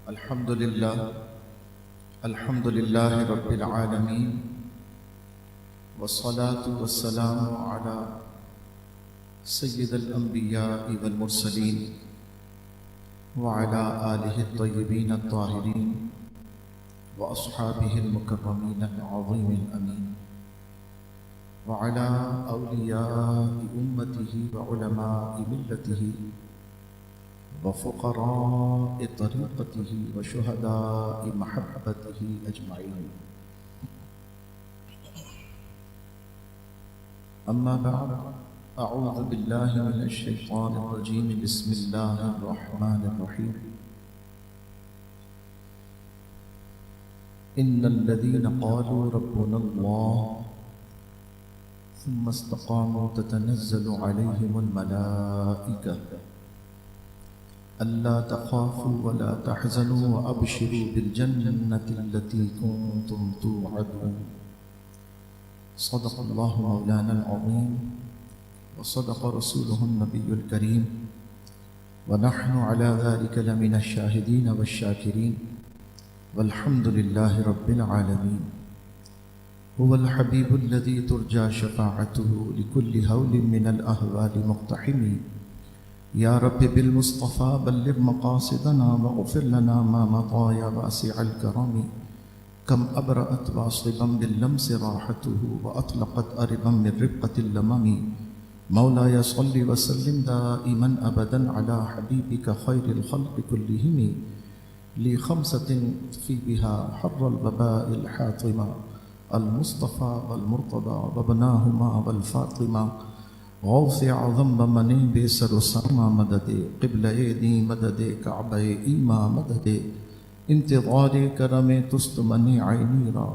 الحمد لله رب العالمين، والصلاة والسلام على سيد الأنبياء والمرسلين وعلى آله الطيبين الطاهرين وأصحابه المكرمين العظيم الأمين، وعلى أولياء أمته وعلماء ملته وفقراء طريقته وشهداء محبته أجمعين. أما بعد، أعوذ بالله من الشيطان الرجيم. بسم الله الرحمن الرحيم. إن الذين قالوا ربنا الله ثم استقاموا تتنزل عليهم الملائكة ألا تخافوا ولا تحزنوا وأبشروا بالجنة التي كنتم توعدون. صدق الله مولانا العظيم وصدق رسوله النبي الكريم، ونحن على ذلك لمن الشاهدين والشاكرين، والحمد لله رب العالمين. هو الحبيب الذي ترجى شفاعته لكل هول من الأهوال مقتحم. يا رب بالمصطفى بلغ مقاصدنا واغفر لنا ما مضى يا واسع الكرم. كم أبرأت واصبا باللمس راحته وأطلقت أربا من ربقة اللمم. مولاي صل وسلم دائما أبدا على حبيبك خير الخلق كلهم. لي خمسة في بها حر الوباء الحاطمة، المصطفى والمرتضى وابناهما والفاطمة. غوث اعظم بمنی بے سر و ساما مدد، قبلہ دی مدد کعبہ ایما مدد. انتظار کرم تست منی عینی را،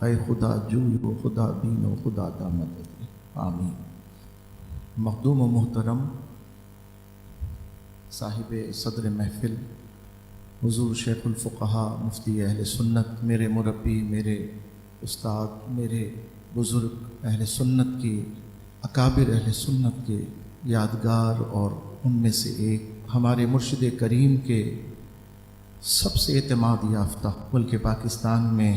اے خدا جوئی و خدا بین و خدا دا مدد. آمین. مخدوم و محترم صاحب صدر محفل حضور شیخ الفقہاء مفتی اہل سنت، میرے مربی، میرے استاد، میرے بزرگ اہل سنت کی اکابر اہل سنت کے یادگار، اور ان میں سے ایک ہمارے مرشد کریم کے سب سے اعتماد یافتہ ملک پاکستان میں،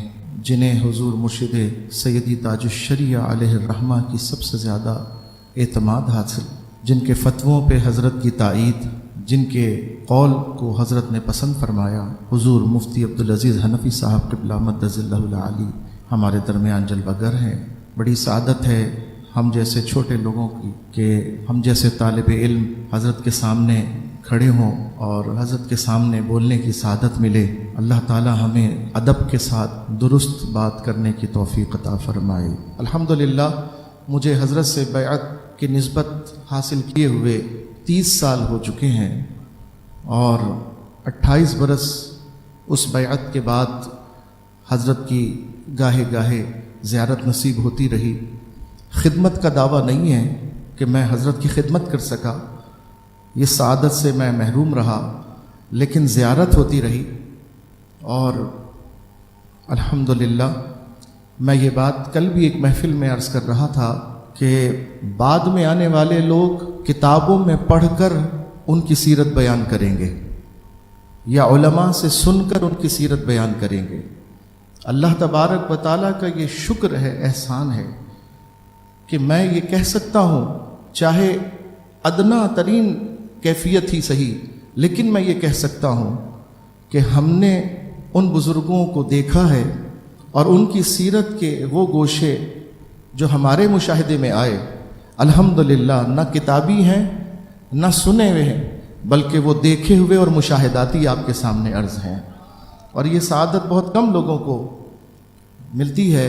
جنہیں حضور مرشد سیدی تاج الشریعہ علیہ الرحمہ کی سب سے زیادہ اعتماد حاصل، جن کے فتووں پہ حضرت کی تائید، جن کے قول کو حضرت نے پسند فرمایا، حضور مفتی عبدالعزیز حنفی صاحب قبلہ مدظ اللہ العالی ہمارے درمیان جلوہ گر ہیں. بڑی سعادت ہے ہم جیسے چھوٹے لوگوں کی کہ ہم جیسے طالب علم حضرت کے سامنے کھڑے ہوں اور حضرت کے سامنے بولنے کی سعادت ملے. اللہ تعالی ہمیں ادب کے ساتھ درست بات کرنے کی توفیق عطا فرمائے. الحمدللہ مجھے حضرت سے بیعت کی نسبت حاصل کیے ہوئے 30 سال ہو چکے ہیں، اور 28 برس اس بیعت کے بعد حضرت کی گاہے گاہے زیارت نصیب ہوتی رہی. خدمت کا دعویٰ نہیں ہے کہ میں حضرت کی خدمت کر سکا، یہ سعادت سے میں محروم رہا، لیکن زیارت ہوتی رہی. اور الحمدللہ میں یہ بات کل بھی ایک محفل میں عرض کر رہا تھا کہ بعد میں آنے والے لوگ کتابوں میں پڑھ کر ان کی سیرت بیان کریں گے، یا علماء سے سن کر ان کی سیرت بیان کریں گے. اللہ تبارک و تعالیٰ کا یہ شکر ہے، احسان ہے کہ میں یہ کہہ سکتا ہوں، چاہے ادنا ترین کیفیت ہی صحیح، لیکن میں یہ کہہ سکتا ہوں کہ ہم نے ان بزرگوں کو دیکھا ہے، اور ان کی سیرت کے وہ گوشے جو ہمارے مشاہدے میں آئے الحمدللہ نہ کتابی ہیں نہ سنے ہوئے ہیں، بلکہ وہ دیکھے ہوئے اور مشاہداتی آپ کے سامنے عرض ہیں. اور یہ سعادت بہت کم لوگوں کو ملتی ہے.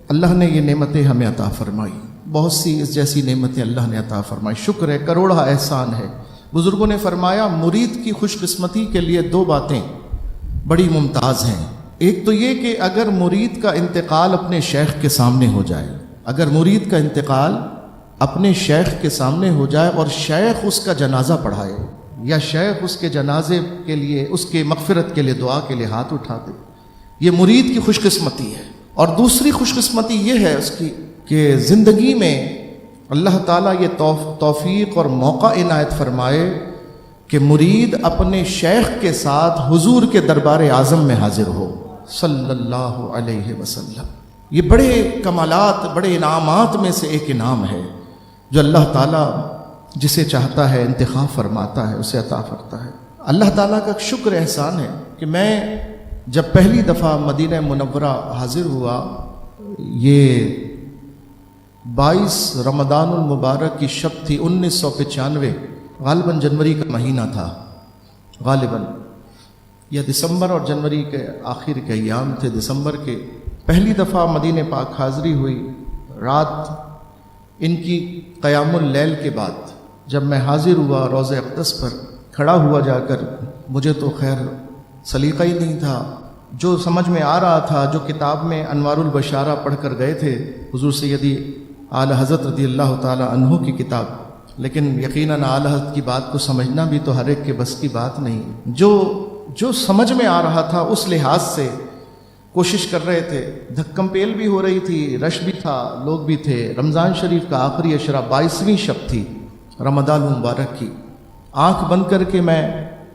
اللہ نے یہ نعمتیں ہمیں عطا فرمائی، بہت سی اس جیسی نعمتیں اللہ نے عطا فرمائی. شکر ہے، کروڑا احسان ہے. بزرگوں نے فرمایا مرید کی خوش قسمتی کے لیے 2 باتیں بڑی ممتاز ہیں. ایک تو یہ کہ اگر مرید کا انتقال اپنے شیخ کے سامنے ہو جائے، اگر مرید کا انتقال اپنے شیخ کے سامنے ہو جائے اور شیخ اس کا جنازہ پڑھائے، یا شیخ اس کے جنازے کے لیے، اس کے مغفرت کے لیے دعا کے لیے ہاتھ اٹھا دے، یہ مرید کی خوش قسمتی ہے. اور دوسری خوش قسمتی یہ ہے اس کی کہ زندگی میں اللہ تعالیٰ یہ توفیق اور موقع عنایت فرمائے کہ مرید اپنے شیخ کے ساتھ حضور کے دربار اعظم میں حاضر ہو صلی اللہ علیہ وسلم۔ یہ بڑے کمالات، بڑے انعامات میں سے ایک انعام ہے جو اللہ تعالیٰ جسے چاہتا ہے انتخاب فرماتا ہے، اسے عطا کرتا ہے۔ اللہ تعالیٰ کا شکر احسان ہے کہ میں جب پہلی دفعہ مدینہ منورہ حاضر ہوا، یہ 22 رمضان المبارک کی شب تھی 1995، غالباً جنوری کا مہینہ تھا، غالباً یا دسمبر اور جنوری کے آخر کے ایام تھے، دسمبر کے۔ پہلی دفعہ مدینہ پاک حاضری ہوئی رات ان کی قیام اللیل کے بعد، جب میں حاضر ہوا روضہ اقدس پر کھڑا ہوا جا کر، مجھے تو خیر سلیقہ ہی نہیں تھا، جو سمجھ میں آ رہا تھا، جو کتاب میں انوار البشارہ پڑھ کر گئے تھے حضور سیدی اعلیٰ حضرت رضی اللہ تعالی عنہ کی کتاب، لیکن یقیناً اعلیٰ حضرت کی بات کو سمجھنا بھی تو ہر ایک کے بس کی بات نہیں، جو سمجھ میں آ رہا تھا اس لحاظ سے کوشش کر رہے تھے۔ دھکم پیل بھی ہو رہی تھی، رش بھی تھا، لوگ بھی تھے۔ رمضان شریف کا آخری عشرہ 22ویں شب تھی رمضان المبارک کی۔ آنکھ بند کر کے میں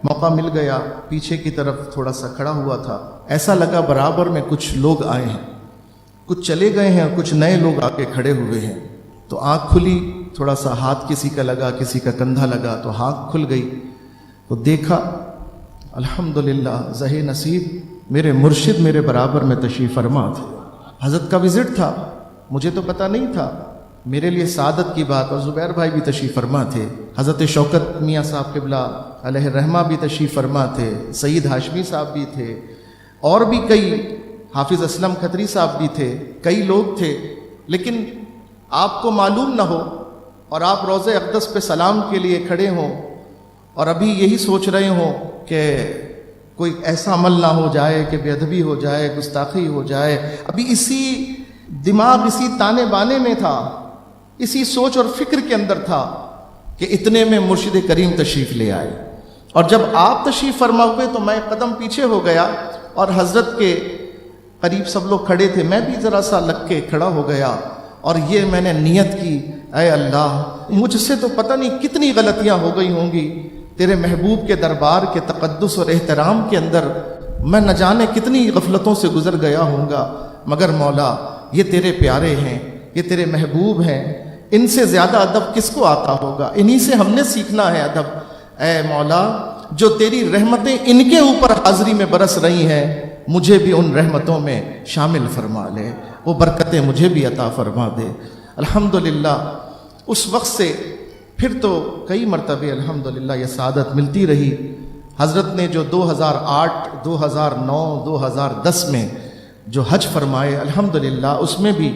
موقع مل گیا، پیچھے کی طرف تھوڑا سا کھڑا ہوا تھا، ایسا لگا برابر میں کچھ لوگ آئے ہیں، کچھ چلے گئے ہیں، کچھ نئے لوگ آ کے کھڑے ہوئے ہیں۔ تو آنکھ کھلی، تھوڑا سا ہاتھ کسی کا لگا، کسی کا کندھا لگا، تو ہاتھ کھل گئی، تو دیکھا الحمدللہ زہ نصیب میرے مرشد میرے برابر میں تشریف فرما تھے۔ حضرت کا وزٹ تھا، مجھے تو پتہ نہیں تھا، میرے لیے سعادت کی بات، اور زبیر بھائی بھی تشریف فرما تھے، حضرت شوکت میاں صاحب قبلہ علیہ الرحمہ بھی تشریف فرما تھے، سید ہاشمی صاحب بھی تھے، اور بھی کئی، حافظ اسلم کھتری صاحب بھی تھے، کئی لوگ تھے۔ لیکن آپ کو معلوم نہ ہو اور آپ روضہ اقدس پہ سلام کے لیے کھڑے ہوں اور ابھی یہی سوچ رہے ہوں کہ کوئی ایسا عمل نہ ہو جائے کہ بے ادبی ہو جائے، گستاخی ہو جائے، ابھی اسی دماغ، اسی تانے بانے میں تھا، اسی سوچ اور فکر کے اندر تھا کہ اتنے میں مرشد کریم تشریف لے آئے۔ اور جب آپ تشریف فرما ہوئے تو میں قدم پیچھے ہو گیا اور حضرت کے قریب سب لوگ کھڑے تھے، میں بھی ذرا سا لگ کے کھڑا ہو گیا اور یہ میں نے نیت کی، اے اللہ مجھ سے تو پتہ نہیں کتنی غلطیاں ہو گئی ہوں گی، تیرے محبوب کے دربار کے تقدس اور احترام کے اندر میں نہ جانے کتنی غفلتوں سے گزر گیا ہوں گا، مگر مولا یہ تیرے پیارے ہیں، یہ تیرے محبوب ہیں، ان سے زیادہ ادب کس کو آتا ہوگا، انہی سے ہم نے سیکھنا ہے ادب۔ اے مولا جو تیری رحمتیں ان کے اوپر حاضری میں برس رہی ہیں، مجھے بھی ان رحمتوں میں شامل فرما لے، وہ برکتیں مجھے بھی عطا فرما دے۔ الحمدللہ اس وقت سے پھر تو کئی مرتبے الحمدللہ یہ سعادت ملتی رہی۔ حضرت نے جو 2008، 2009، 2010 میں جو حج فرمائے، الحمدللہ اس میں بھی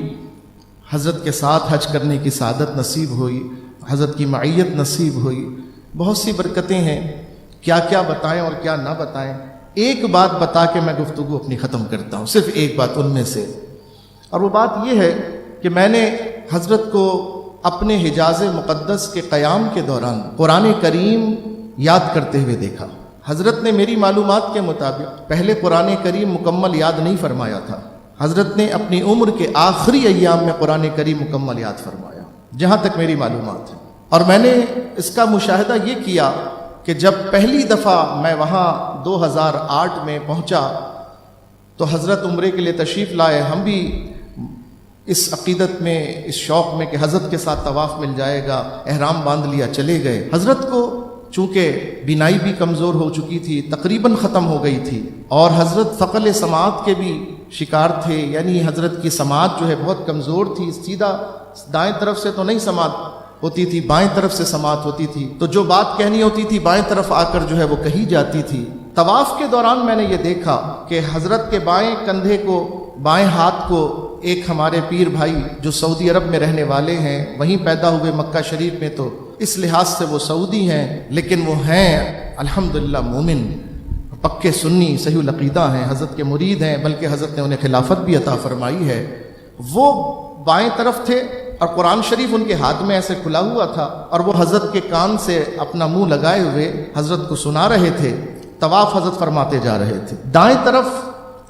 حضرت کے ساتھ حج کرنے کی سعادت نصیب ہوئی، حضرت کی معیت نصیب ہوئی۔ بہت سی برکتیں ہیں، کیا کیا بتائیں اور کیا نہ بتائیں۔ ایک بات بتا کے میں گفتگو اپنی ختم کرتا ہوں، صرف ایک بات ان میں سے، اور وہ بات یہ ہے کہ میں نے حضرت کو اپنے حجاز مقدس کے قیام کے دوران قرآن کریم یاد کرتے ہوئے دیکھا۔ حضرت نے میری معلومات کے مطابق پہلے قرآن کریم مکمل یاد نہیں فرمایا تھا، حضرت نے اپنی عمر کے آخری ایام میں قرآن کریم مکمل یاد فرمایا، جہاں تک میری معلومات ہے۔ اور میں نے اس کا مشاہدہ یہ کیا کہ جب پہلی دفعہ میں وہاں 2008 میں پہنچا تو حضرت عمرے کے لیے تشریف لائے، ہم بھی اس عقیدت میں، اس شوق میں کہ حضرت کے ساتھ طواف مل جائے گا، احرام باندھ لیا، چلے گئے۔ حضرت کو چونکہ بینائی بھی کمزور ہو چکی تھی، تقریباً ختم ہو گئی تھی، اور حضرت ثقل سماعت کے بھی شکار تھے، یعنی حضرت کی سماعت جو ہے بہت کمزور تھی، سیدھا دائیں طرف سے تو نہیں سماعت ہوتی تھی، بائیں طرف سے سماعت ہوتی تھی، تو جو بات کہنی ہوتی تھی بائیں طرف آ کر جو ہے وہ کہی جاتی تھی۔ طواف کے دوران میں نے یہ دیکھا کہ حضرت کے بائیں کندھے کو، بائیں ہاتھ کو ایک ہمارے پیر بھائی جو سعودی عرب میں رہنے والے ہیں، وہیں پیدا ہوئے مکہ شریف میں، تو اس لحاظ سے وہ سعودی ہیں لیکن وہ ہیں الحمدللہ مومن، پکے سنی، صحیح العقیدہ ہیں، حضرت کے مرید ہیں، بلکہ حضرت نے انہیں خلافت بھی عطا فرمائی ہے۔ وہ بائیں طرف تھے اور قرآن شریف ان کے ہاتھ میں ایسے کھلا ہوا تھا، اور وہ حضرت کے کان سے اپنا منہ لگائے ہوئے حضرت کو سنا رہے تھے، طواف حضرت فرماتے جا رہے تھے۔ دائیں طرف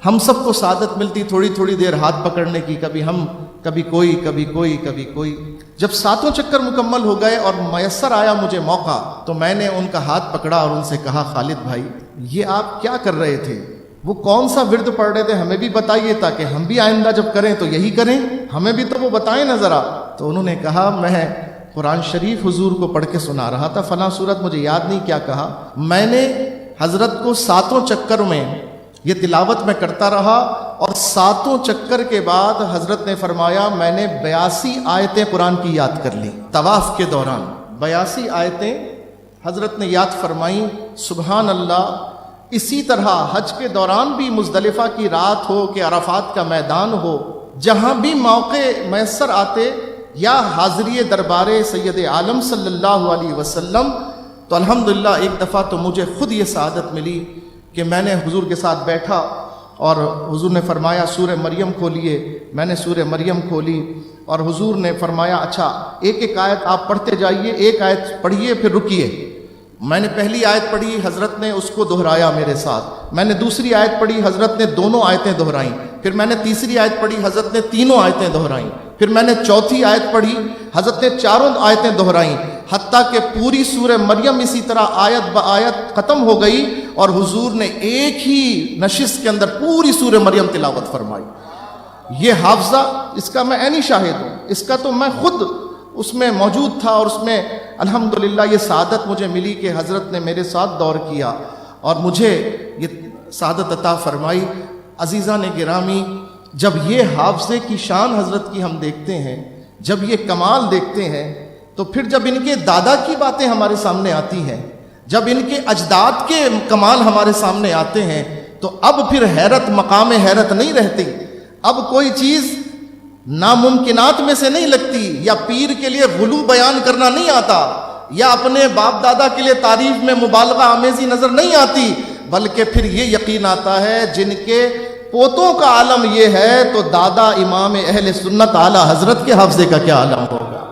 ہم سب کو سعادت ملتی تھوڑی تھوڑی دیر ہاتھ پکڑنے کی، کبھی ہم کبھی کوئی کبھی کوئی کبھی کوئی. جب 7 چکر مکمل ہو گئے اور میسر آیا مجھے موقع تو میں نے ان کا ہاتھ پکڑا اور ان سے کہا خالد بھائی یہ آپ کیا کر رہے تھے؟ وہ کون سا ورد پڑھ رہے تھے ہمیں بھی بتائیے تاکہ ہم بھی آئندہ جب کریں تو یہی کریں، ہمیں بھی تو وہ بتائیں نا ذرا. تو انہوں نے کہا میں قرآن شریف حضور کو پڑھ کے سنا رہا تھا، فلاں صورت مجھے یاد نہیں کیا کہا. میں نے حضرت کو 7 چکر میں یہ تلاوت میں کرتا رہا اور 7 چکر کے بعد حضرت نے فرمایا میں نے 82 آیتیں قرآن کی یاد کر لی. طواف کے دوران 82 آیتیں حضرت نے یاد فرمائیں. سبحان اللہ. اسی طرح حج کے دوران بھی مزدلفہ کی رات ہو کہ عرفات کا میدان ہو، جہاں بھی موقع میسر آتے یا حاضری دربار سید عالم صلی اللہ علیہ وسلم، تو الحمدللہ ایک دفعہ تو مجھے خود یہ سعادت ملی کہ میں نے حضور کے ساتھ بیٹھا اور حضور نے فرمایا سورہ مریم کھولیے. میں نے سورہ مریم کھولی اور حضور نے فرمایا اچھا ایک ایک آیت آپ پڑھتے جائیے، ایک آیت پڑھیے پھر رکیے. میں نے پہلی آیت پڑھی، حضرت نے اس کو دہرایا میرے ساتھ. میں نے دوسری آیت پڑھی، حضرت نے دونوں آیتیں دہرائیں. پھر میں نے تیسری آیت پڑھی، حضرت نے تینوں آیتیں دہرائیں. پھر میں نے چوتھی آیت پڑھی، حضرت نے چاروں آیتیں دہرائیں، حتیٰ کہ پوری سورہ مریم اسی طرح آیت بآیت ختم ہو گئی اور حضور نے ایک ہی نشست کے اندر پوری سورہ مریم تلاوت فرمائی. یہ حافظہ اس کا میں عینی شاہد ہوں، اس کا تو میں خود اس میں موجود تھا اور اس میں الحمدللہ یہ سعادت مجھے ملی کہ حضرت نے میرے ساتھ دور کیا اور مجھے یہ سعادت عطا فرمائی. عزیزان گرامی، جب یہ حافظے کی شان حضرت کی ہم دیکھتے ہیں، جب یہ کمال دیکھتے ہیں، تو پھر جب ان کے دادا کی باتیں ہمارے سامنے آتی ہیں، جب ان کے اجداد کے کمال ہمارے سامنے آتے ہیں، تو اب پھر حیرت مقام حیرت نہیں رہتی. اب کوئی چیز ناممکنات میں سے نہیں لگتی، یا پیر کے لیے غلو بیان کرنا نہیں آتا، یا اپنے باپ دادا کے لیے تعریف میں مبالغہ آمیزی نظر نہیں آتی، بلکہ پھر یہ یقین آتا ہے جن کے پوتوں کا عالم یہ ہے تو دادا امام اہل سنت اعلیٰ حضرت کے حافظے کا کیا عالم ہوگا.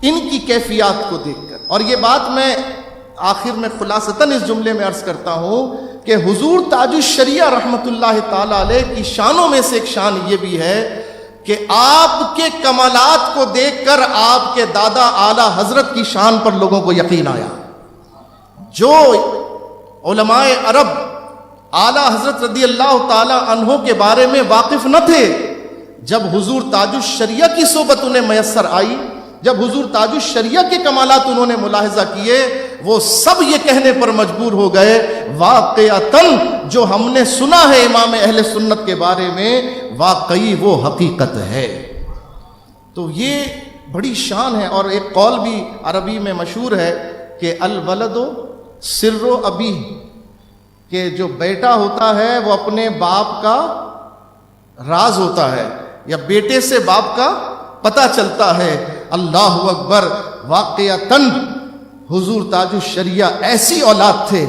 ان کی کیفیات کو دیکھ کر. اور یہ بات میں آخر میں خلاصتاً اس جملے میں عرض کرتا ہوں کہ حضور تاج الشریعہ رحمۃ اللہ تعالی علیہ کی شانوں میں سے ایک شان یہ بھی ہے کہ آپ کے کمالات کو دیکھ کر آپ کے دادا اعلیٰ حضرت کی شان پر لوگوں کو یقین آیا. جو علماء عرب اعلیٰ حضرت رضی اللہ تعالی عنہ کے بارے میں واقف نہ تھے، جب حضور تاج الشریعہ کی صحبت انہیں میسر آئی، جب حضور تاج الشریعہ کے کمالات انہوں نے ملاحظہ کیے، وہ سب یہ کہنے پر مجبور ہو گئے واقعتاً جو ہم نے سنا ہے امام اہل سنت کے بارے میں واقعی وہ حقیقت ہے. تو یہ بڑی شان ہے. اور ایک قول بھی عربی میں مشہور ہے کہ الولد سر ابی، کہ جو بیٹا ہوتا ہے وہ اپنے باپ کا راز ہوتا ہے، یا بیٹے سے باپ کا پتہ چلتا ہے. اللہ اکبر. واقعتاً حضور تاج الشریعہ ایسی اولاد تھے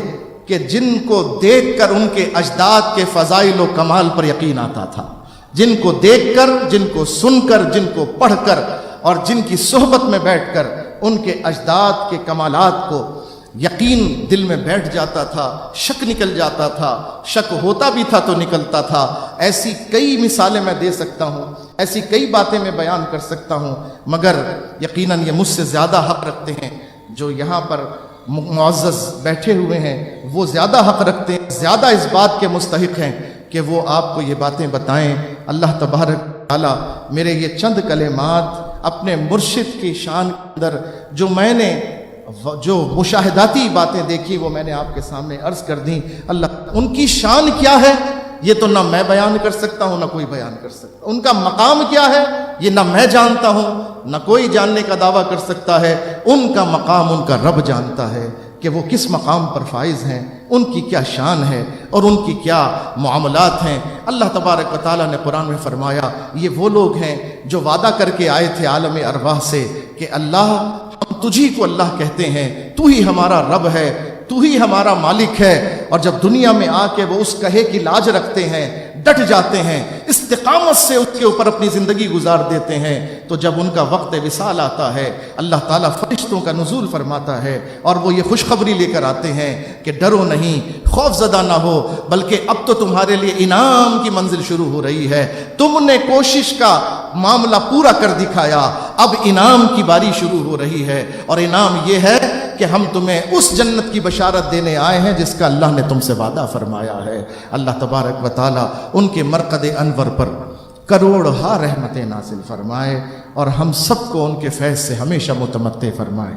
کہ جن کو دیکھ کر ان کے اجداد کے فضائل و کمال پر یقین آتا تھا، جن کو دیکھ کر، جن کو سن کر، جن کو پڑھ کر اور جن کی صحبت میں بیٹھ کر ان کے اجداد کے کمالات کو یقین دل میں بیٹھ جاتا تھا، شک نکل جاتا تھا، شک ہوتا بھی تھا تو نکلتا تھا. ایسی کئی مثالیں میں دے سکتا ہوں، ایسی کئی باتیں میں بیان کر سکتا ہوں، مگر یقیناً یہ مجھ سے زیادہ حق رکھتے ہیں. جو یہاں پر معزز بیٹھے ہوئے ہیں وہ زیادہ حق رکھتے ہیں، زیادہ اس بات کے مستحق ہیں کہ وہ آپ کو یہ باتیں بتائیں. اللہ تبارک تعالیٰ میرے یہ چند کلمات اپنے مرشد کی شان کے اندر جو میں نے جو مشاہداتی باتیں دیکھی وہ میں نے آپ کے سامنے عرض کر دیں. اللہ ان کی شان کیا ہے یہ تو نہ میں بیان کر سکتا ہوں، نہ کوئی بیان کر سکتا. ان کا مقام کیا ہے یہ نہ میں جانتا ہوں، نہ کوئی جاننے کا دعویٰ کر سکتا ہے. ان کا مقام ان کا رب جانتا ہے کہ وہ کس مقام پر فائز ہیں، ان کی کیا شان ہے اور ان کی کیا معاملات ہیں. اللہ تبارک و تعالیٰ نے قرآن میں فرمایا یہ وہ لوگ ہیں جو وعدہ کر کے آئے تھے عالم ارواح سے کہ اللہ ہم تجھی کو اللہ کہتے ہیں، تو ہی ہمارا رب ہے، تو ہی ہمارا مالک ہے، اور جب دنیا میں آ کے وہ اس کہے کی لاج رکھتے ہیں، ڈٹ جاتے ہیں، استقامت سے اس کے اوپر اپنی زندگی گزار دیتے ہیں، تو جب ان کا وقت وصال آتا ہے اللہ تعالیٰ فرشتوں کا نزول فرماتا ہے اور وہ یہ خوشخبری لے کر آتے ہیں کہ ڈرو نہیں، خوف زدہ نہ ہو، بلکہ اب تو تمہارے لیے انعام کی منزل شروع ہو رہی ہے، تم نے کوشش کا معاملہ پورا کر دکھایا، اب انعام کی باری شروع ہو رہی ہے، اور انعام یہ ہے کہ ہم تمہیں اس جنت کی بشارت دینے آئے ہیں جس کا اللہ نے تم سے وعدہ فرمایا ہے۔ اللہ تبارک و تعالی ان کے مرقد انور پر کروڑہا رحمتیں نازل فرمائے اور ہم سب کو ان کے فیض سے ہمیشہ متمتع فرمائے۔